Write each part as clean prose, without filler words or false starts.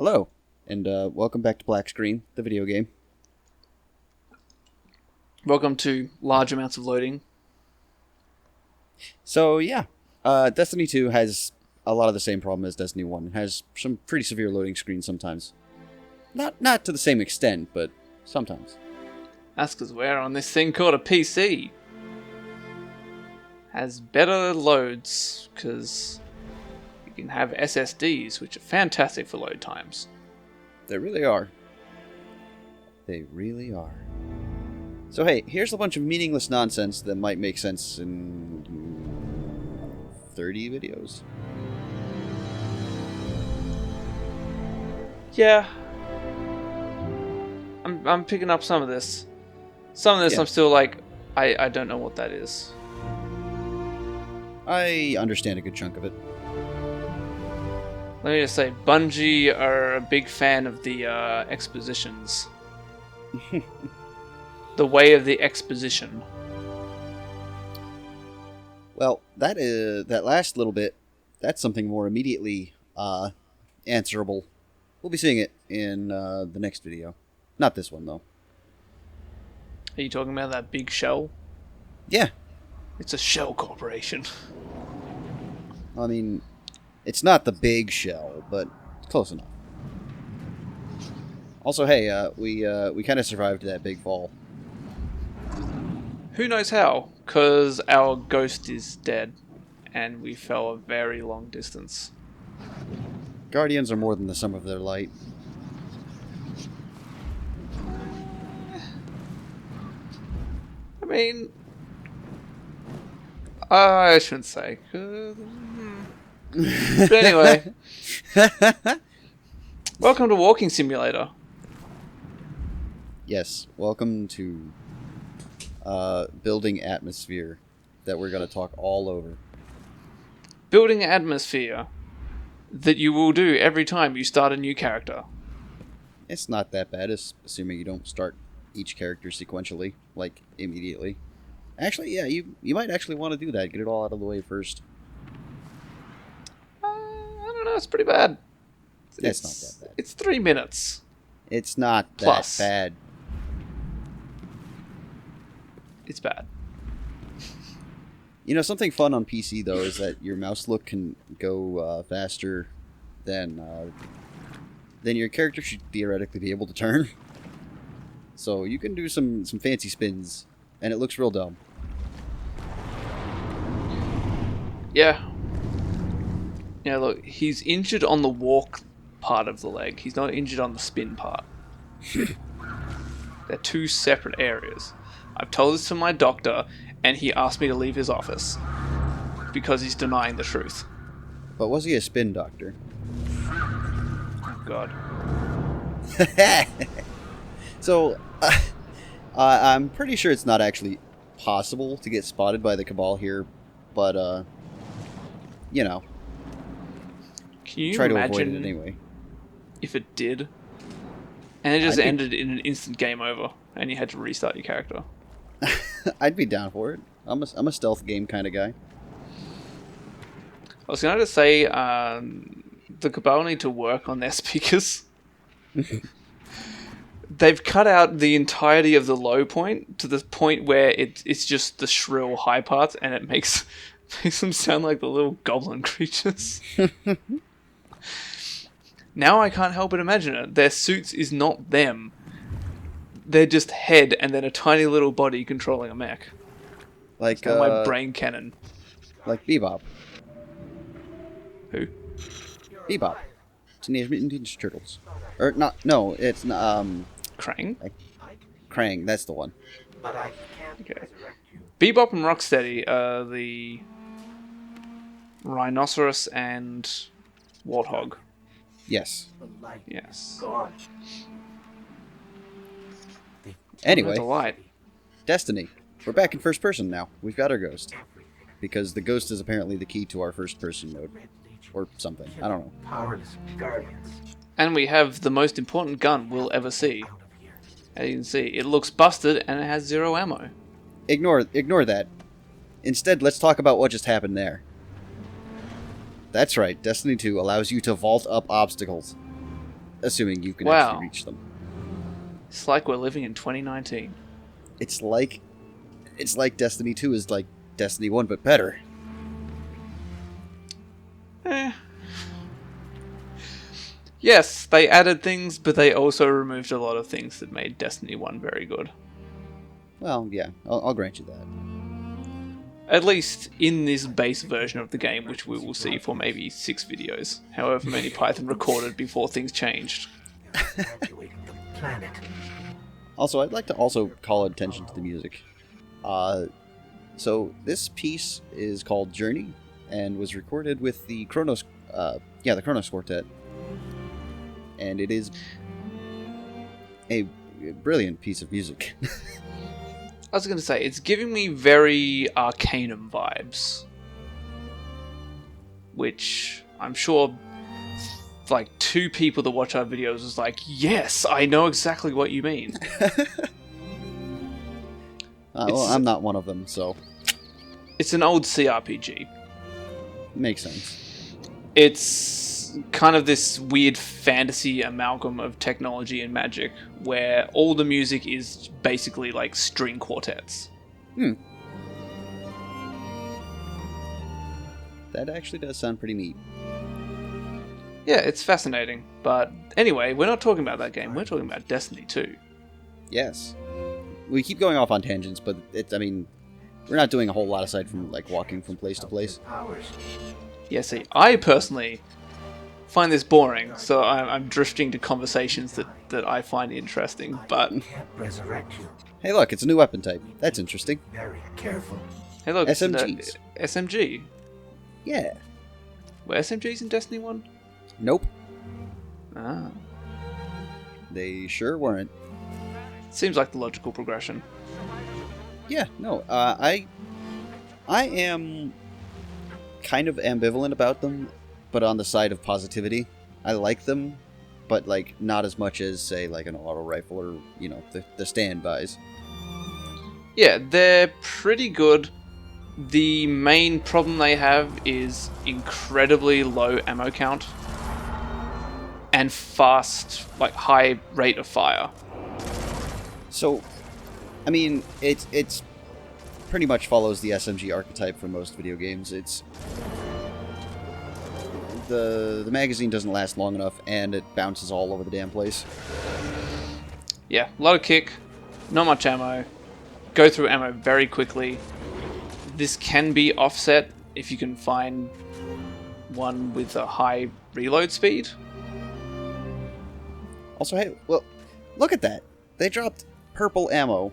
Hello, and welcome back to Black Screen, the video game. Welcome to large amounts of loading. So, yeah, Destiny 2 has a lot of the same problem as Destiny 1. It has some pretty severe loading screens sometimes. Not to the same extent, but sometimes. That's because we're on this thing called a PC. Has better loads, because you can have SSDs, which are fantastic for load times. They really are. They really are. So hey, here's a bunch of meaningless nonsense that might make sense in 30 videos. Yeah. I'm picking up some of this. Some of this Yeah. I'm still like, I don't know what that is. I understand a good chunk of it. Let me just say, Bungie are a big fan of the expositions. The way of the exposition. Well, that last little bit, that's something more immediately answerable. We'll be seeing it in the next video. Not this one, though. Are you talking about that big shell? Yeah. It's a shell corporation. I mean, it's not the big shell, but it's close enough. Also, hey, we kind of survived that big fall. Who knows how? Because our ghost is dead, and we fell a very long distance. Guardians are more than the sum of their light. I mean, I shouldn't say. But anyway, welcome to Walking Simulator. Yes, welcome to building atmosphere that we're going to talk all over. Building an atmosphere that you will do every time you start a new character. It's not that bad, assuming you don't start each character sequentially, like, immediately. Actually, yeah, you might actually want to do that. Get it all out of the way first. I don't know, it's pretty bad. It's not that bad. It's 3 minutes. It's not Plus. that bad. It's bad. You know, something fun on PC, though, is that your mouse look can go faster than your character should theoretically be able to turn. So you can do some fancy spins, and it looks real dumb. Yeah. Yeah, look, he's injured on the walk part of the leg. He's not injured on the spin part. They're two separate areas. I've told this to my doctor, and he asked me to leave his office because he's denying the truth. But was he a spin doctor? Oh, God. So, I'm pretty sure it's not actually possible to get spotted by the Cabal here, but, you know, Can you try to imagine avoid it anyway. if it did, and it just I'd be- ended in an instant game over, and you had to restart your character? I'd be down for it. I'm a stealth game kind of guy. I was going to say, the Cabal need to work on their speakers. They've cut out the entirety of the low point to the point where it's just the shrill high parts, and it makes them sound like the little goblin creatures. Now I can't help but imagine it. Their suits is not them. They're just head and then a tiny little body controlling a mech. Like, That's my brain cannon. like Bebop. Who? Bebop. Teenage Mutant Ninja Turtles. Or, not, no, it's, Krang? Krang, that's the one. Okay. Bebop and Rocksteady are the Rhinoceros and Warthog. Yes. Yes. Anyway, Delight. Destiny. We're back in first person now. We've got our ghost. Because the ghost is apparently the key to our first person mode. Or something. I don't know. Powerless guardians. And we have the most important gun we'll ever see. As you can see, it looks busted and it has 0 ammo. Ignore that. Instead, let's talk about what just happened there. That's right, Destiny 2 allows you to vault up obstacles. assuming you can Wow. actually reach them. It's like we're living in 2019. It's like Destiny 2 is like Destiny 1, but better. Yes, they added things, but they also removed a lot of things that made Destiny 1 very good. Well, yeah, I'll grant you that. At least in this base version of the game, which we will see for maybe 6 videos, however many Python recorded before things changed. Also, I'd like to also call attention to the music. So this piece is called Journey, and was recorded with the Kronos Quartet. And it is a brilliant piece of music. I was going to say, it's giving me very Arcanum vibes. Which, I'm sure, like, 2 people that watch our videos was like, yes, I know exactly what you mean. Well, I'm not one of them, so... It's an old CRPG. Makes sense. It's kind of this weird fantasy amalgam of technology and magic, where all the music is basically like string quartets. That actually does sound pretty neat. Yeah, it's fascinating. But anyway, we're not talking about that game. We're talking about Destiny 2. Yes. We keep going off on tangents, but we're not doing a whole lot aside from like walking from place to place. Yeah, see, I personally find this boring, so I'm drifting to conversations that I find interesting, but... Hey look, it's a new weapon type. That's interesting. Hey look, SMGs. SMG. Yeah. Were SMGs in Destiny 1? Nope. Ah. They sure weren't. Seems like the logical progression. Yeah, no, I am kind of ambivalent about them, but on the side of positivity. I like them, but like not as much as, say, like an auto rifle or, you know, the standbys. Yeah, they're pretty good. The main problem they have is incredibly low ammo count and fast, like high rate of fire. So, I mean, it's pretty much follows the SMG archetype for most video games. It's the magazine doesn't last long enough, and it bounces all over the damn place. Yeah, a lot of kick, not much ammo, go through ammo very quickly. This can be offset if you can find one with a high reload speed. Also, hey, well, look at that. They dropped purple ammo,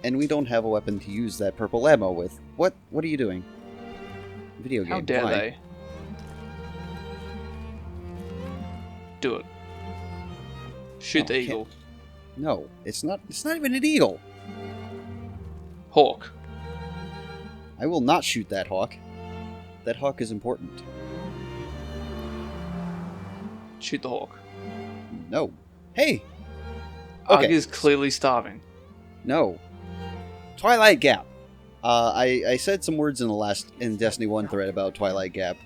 and we don't have a weapon to use that purple ammo with. What are you doing? Video game. How dare why? they? Do it. Shoot the eagle. No, it's not even an eagle. Hawk. I will not shoot that hawk. That hawk is important. Shoot the hawk. No. Hey! Okay. Ugg is clearly starving. No. Twilight Gap. I said some words in Destiny 1 thread about Twilight Gap.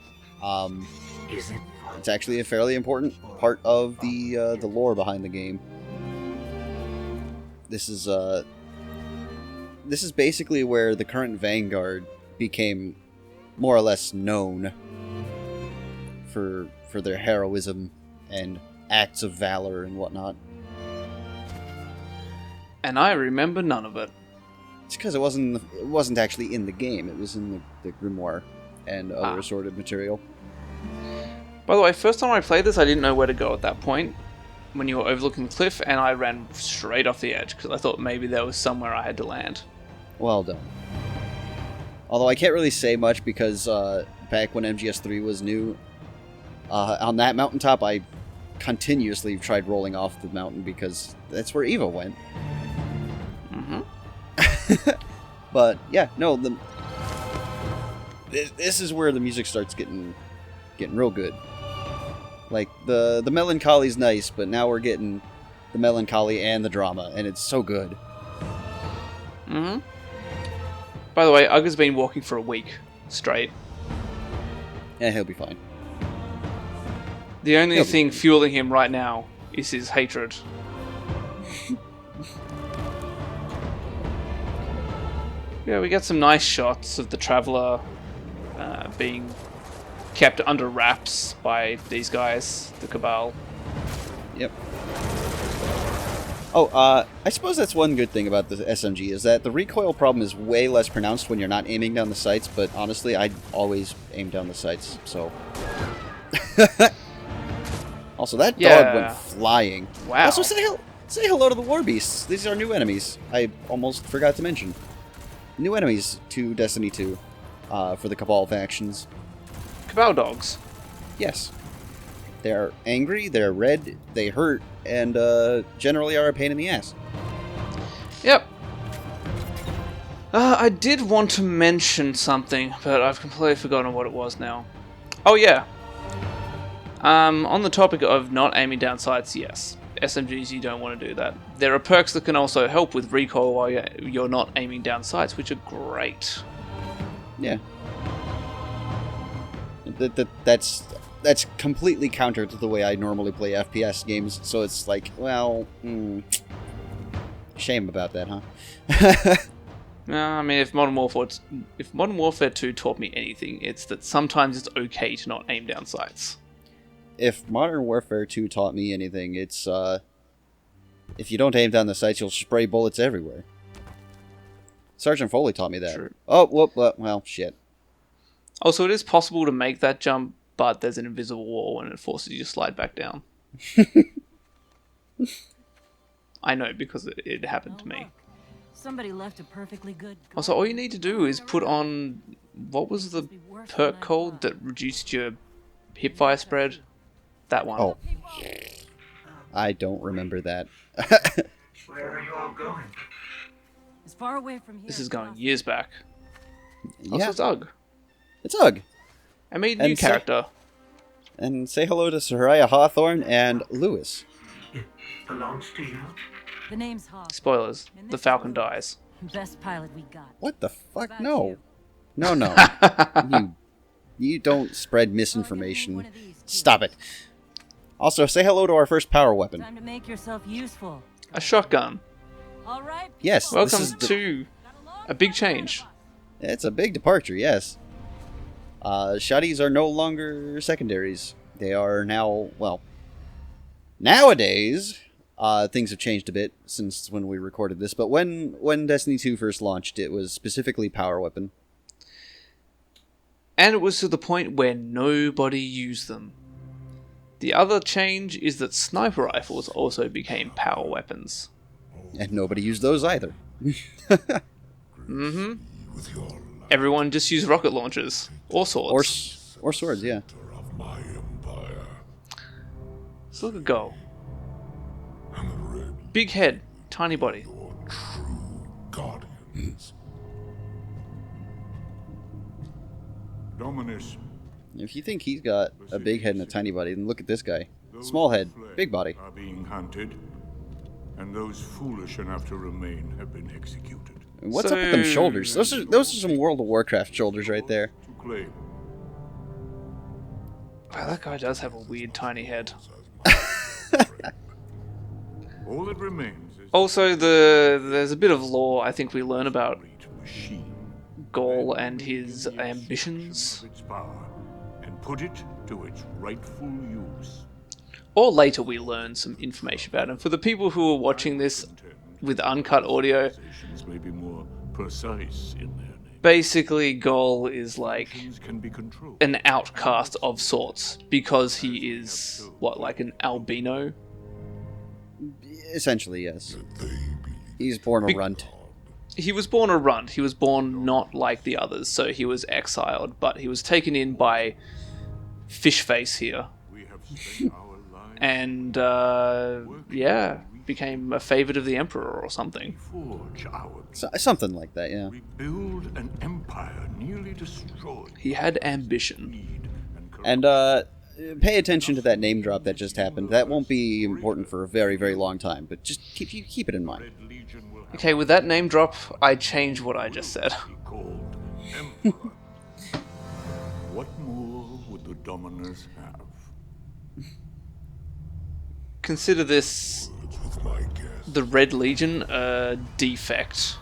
It's actually a fairly important part of the lore behind the game. This is basically where the current Vanguard became more or less known for their heroism and acts of valor and whatnot. And I remember none of it. It's because it wasn't actually in the game. It was in the grimoire and other assorted material. By the way, first time I played this, I didn't know where to go at that point when you were overlooking the cliff, and I ran straight off the edge because I thought maybe there was somewhere I had to land. Well done. Although I can't really say much because back when MGS3 was new, on that mountaintop I continuously tried rolling off the mountain because that's where Eva went. But yeah, no, this is where the music starts getting real good. Like the melancholy's nice, but now we're getting the melancholy and the drama, and it's so good. By the way, Ugg has been walking for a week straight. Yeah, he'll be fine. The only thing fueling him right now is his hatred. Yeah, we get some nice shots of the Traveler being kept under wraps by these guys, the Cabal. Yep. Oh, I suppose that's one good thing about the SMG, is that the recoil problem is way less pronounced when you're not aiming down the sights, but honestly, I always aim down the sights, so... Also, that dog went flying. Wow. Also, say hello to the War Beasts. These are new enemies. I almost forgot to mention. New enemies to Destiny 2 for the Cabal factions. Cabal dogs? Yes. They're angry, they're red, they hurt, and generally are a pain in the ass. Yep. I did want to mention something, but I've completely forgotten what it was now. Oh yeah. On the topic of not aiming down sights, yes. SMGs, you don't want to do that. There are perks that can also help with recoil while you're not aiming down sights, which are great. Yeah. That's completely counter to the way I normally play FPS games, so it's like, well, shame about that, huh? I mean, if Modern Warfare 2 taught me anything, it's that sometimes it's okay to not aim down sights. If Modern Warfare 2 taught me anything, it's, if you don't aim down the sights, you'll spray bullets everywhere. Sergeant Foley taught me that. True. Oh, well, shit. Also, it is possible to make that jump, but there's an invisible wall and it forces you to slide back down. I know, because it happened to me. Somebody left a perfectly good. Also, all you need to do is put on... What was the perk called that reduced your hipfire spread? That one. Oh. I don't remember that. Where are you all going? As far away from here. This is going years back. Also, Yeah. it's UGG. It's UGG. I made a new character. And say hello to Soraya Hawthorne and Lewis. It belongs to you? The name's Hawk. Spoilers. The Falcon dies. Best pilot we got. What the fuck? About No. you? No. You don't spread misinformation. Stop it. Also, say hello to our first power weapon. Time to make yourself useful. A shotgun. All right. Yes. this Welcome is to a big change. It's a big departure, yes. Shotties are no longer secondaries. They are now, well, nowadays, things have changed a bit since when we recorded this, but when Destiny 2 first launched, it was specifically power weapon. And it was to the point where nobody used them. The other change is that sniper rifles also became power weapons. And nobody used those either. Mm-hmm. Everyone just used rocket launchers. Or swords. Or swords, yeah. So look at Go. Big head, tiny body. Dominus. If you think he's got a big head and a tiny body, then look at this guy. Small head, big body. Are being hunted, and those foolish enough to remain have been executed. And what's up with them shoulders? Those are some World of Warcraft shoulders right there. To claim. Wow, that guy does have a weird tiny head. All that remains is Also, there's a bit of lore I think we learn about great machine. Gaul and his ambitions. Of its power, and put it to its rightful use. Or later we learn some information about him. For the people who are watching this with uncut audio, Organizations may be more precise in their name. basically Gaul is like Things can be controlled. an outcast of sorts because he is, what, like an albino? Essentially, yes. He's born a runt. He was born a runt. He was born not like the others, so he was exiled, but he was taken in by Fishface here. We have spent our lives And, yeah, became a favorite of the Emperor or something. forge our Something like that, yeah. rebuild an empire nearly destroyed. He had ambition. Greed and And, pay attention to that name drop that just happened. That won't be important for a very, very long time, but just keep it in mind. Red Legion will have Okay, with that name drop, I changed what I just said. to be called Emperor. What more would the Dominers have? consider this the Red Legion a defect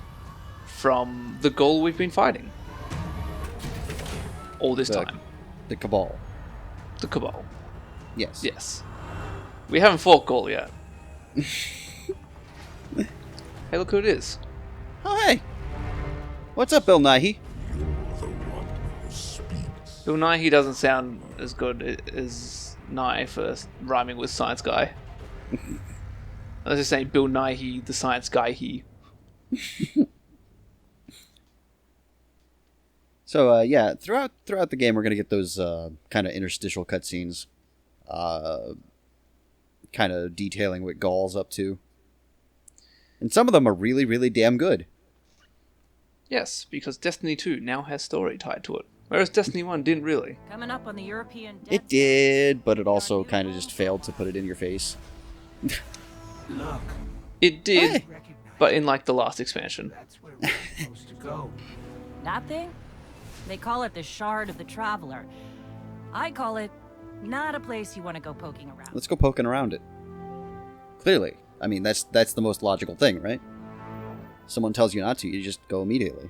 from the Gaul we've been fighting all this time. The Cabal. The Cabal. Yes. Yes. We haven't fought Gaul yet. Hey, look who it is. Oh, hey. What's up, Bill Nighy? Bill Nighy doesn't sound as good as Nye for rhyming with science guy. I was just saying Bill Nighy, the science guy, he. So, yeah, throughout the game, we're going to get those kind of interstitial cutscenes. Kind of detailing what Gaul's up to. And some of them are really, really damn good. Yes, because Destiny 2 now has story tied to it. Whereas Destiny 1 didn't really. Coming up on the European. It did, but it also kind of just failed to put it in your face. Look, It did, Hey. but in like the last expansion. that's where we're supposed to go. That thing? They call it the Shard of the Traveler. I call it not a place you want to go poking around. Let's go poking around it. Clearly. I mean, that's the most logical thing, right? Someone tells you not to, you just go immediately.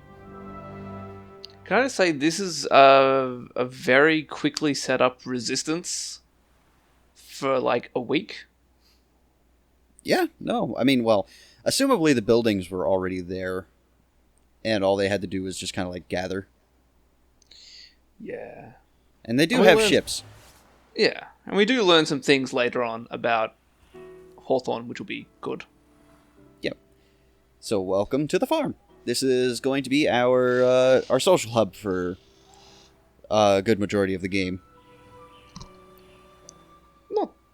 Can I just say, this is a very quickly set up resistance for like a week? Yeah, no. I mean, well, assumably the buildings were already there, and all they had to do was just kind of like gather. Yeah. And they do And we have learned- ships. Yeah, and we do learn some things later on about Hawthorne, which will be good. Yep. So welcome to the farm. This is going to be our social hub for a good majority of the game.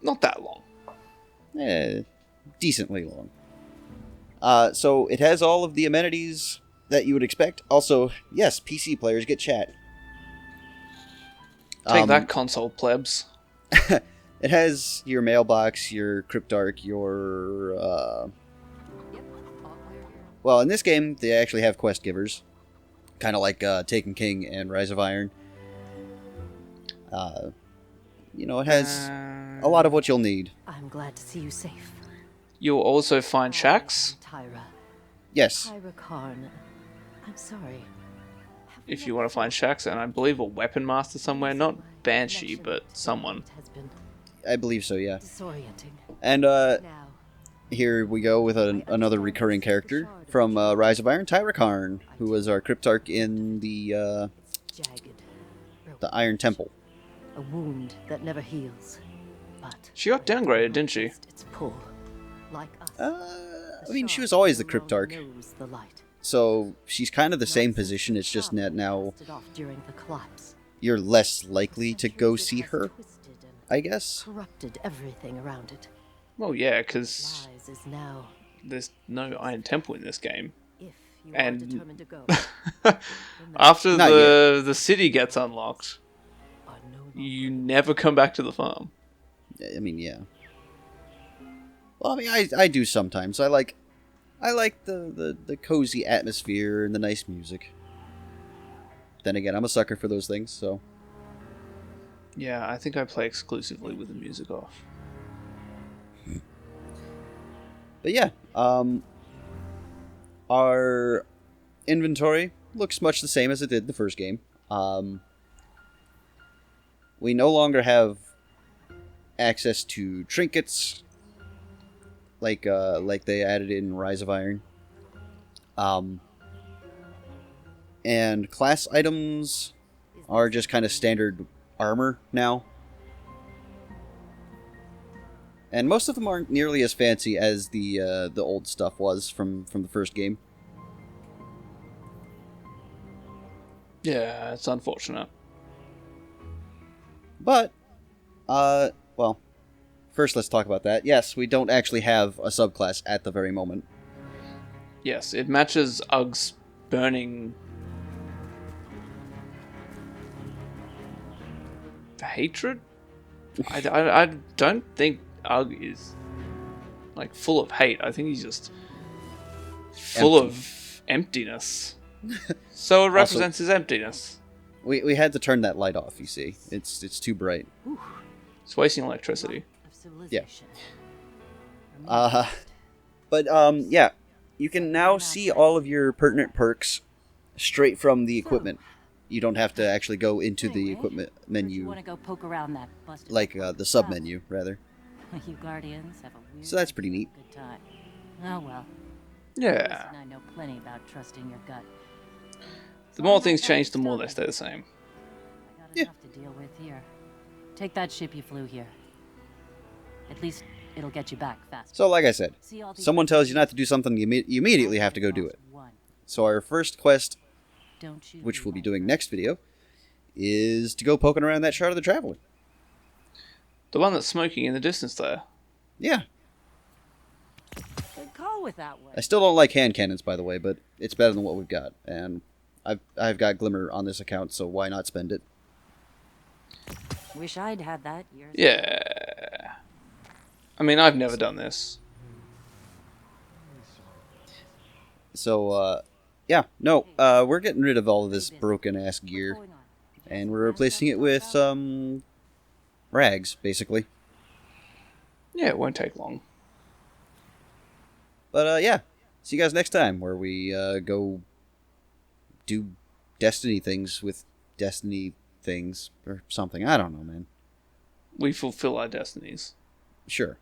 Not that long. Decently long. So it has all of the amenities that you would expect. Also, yes, PC players get chat. Take that, console plebs. It has your mailbox, your cryptarch, your well, in this game they actually have quest givers, kind of like Taken King and Rise of Iron. You know, it has a lot of what you'll need. I'm glad to see you safe. You'll also find shacks, Tyra. Yes, Tyra Karn. I'm sorry. Have we if you ever want to find talked? shacks, and I believe a weapon master somewhere, not Banshee, but someone. It has been I believe so. Yeah, disorienting. and Now, here we go with another recurring character from Rise of Iron, Tyra Karn, who was our cryptarch in the jagged. the Iron Temple. A wound that never heals. But She got downgraded, didn't she? its pull. Like us. I mean, she was always the cryptarch, Knows the light. so she's kind of the same position. It's just that now Blasted off during the collapse. you're less likely to go see her, Twisted and I guess. corrupted everything around it. Well, yeah, because Lies is now, there's no Iron Temple in this game. if you And- are determined to go, After Not the city gets unlocked, are no longer you never come back to the farm. I mean, yeah. Well, I mean, I do sometimes. I like the cozy atmosphere and the nice music. Then again, I'm a sucker for those things, so. Yeah, I think I play exclusively with the music off. But yeah, our inventory looks much the same as it did in the first game. We no longer have access to trinkets like they added in Rise of Iron. And class items are just kind of standard armor now. And most of them aren't nearly as fancy as the old stuff was from the first game. Yeah, it's unfortunate. But, well, first let's talk about that. Yes, we don't actually have a subclass at the very moment. Yes, it matches Ugg's burning hatred. I don't think Ugg is like full of hate. I think he's just full of emptiness. So it represents his emptiness. We had to turn that light off, you see. It's too bright. It's wasting electricity. of civilization. But yeah, you can now see all of your pertinent perks straight from the equipment. You don't have to actually go into the equipment You menu, want to go poke around that busted like the sub menu, rather. You Guardians have a weird So that's pretty neat. good time. Oh well. Yeah. Listen, I know plenty about trusting your gut. The more things change, the more they stay the same. I got Yeah. enough to deal with here. Take that ship you flew here. At least it'll get you back faster. So like I said, See all these someone tells you not to do something, you immediately have to go do it. One. So our first quest, Don't you which we'll be like doing her. next video, is to go poking around that shard of the Traveler. The one that's smoking in the distance there. Yeah. Good call with that one. I still don't like hand cannons, by the way, but it's better than what we've got. And I've got Glimmer on this account, so why not spend it? Wish I'd had that years ago. Yeah. I mean, I've never done this. So, yeah, no, we're getting rid of all of this broken-ass gear, Going on. and we're replacing it with some rags, basically. Yeah, it won't take long. But, yeah, see you guys next time, where we go do Destiny things with Destiny things, or something. I don't know, man. We fulfill our destinies. Sure.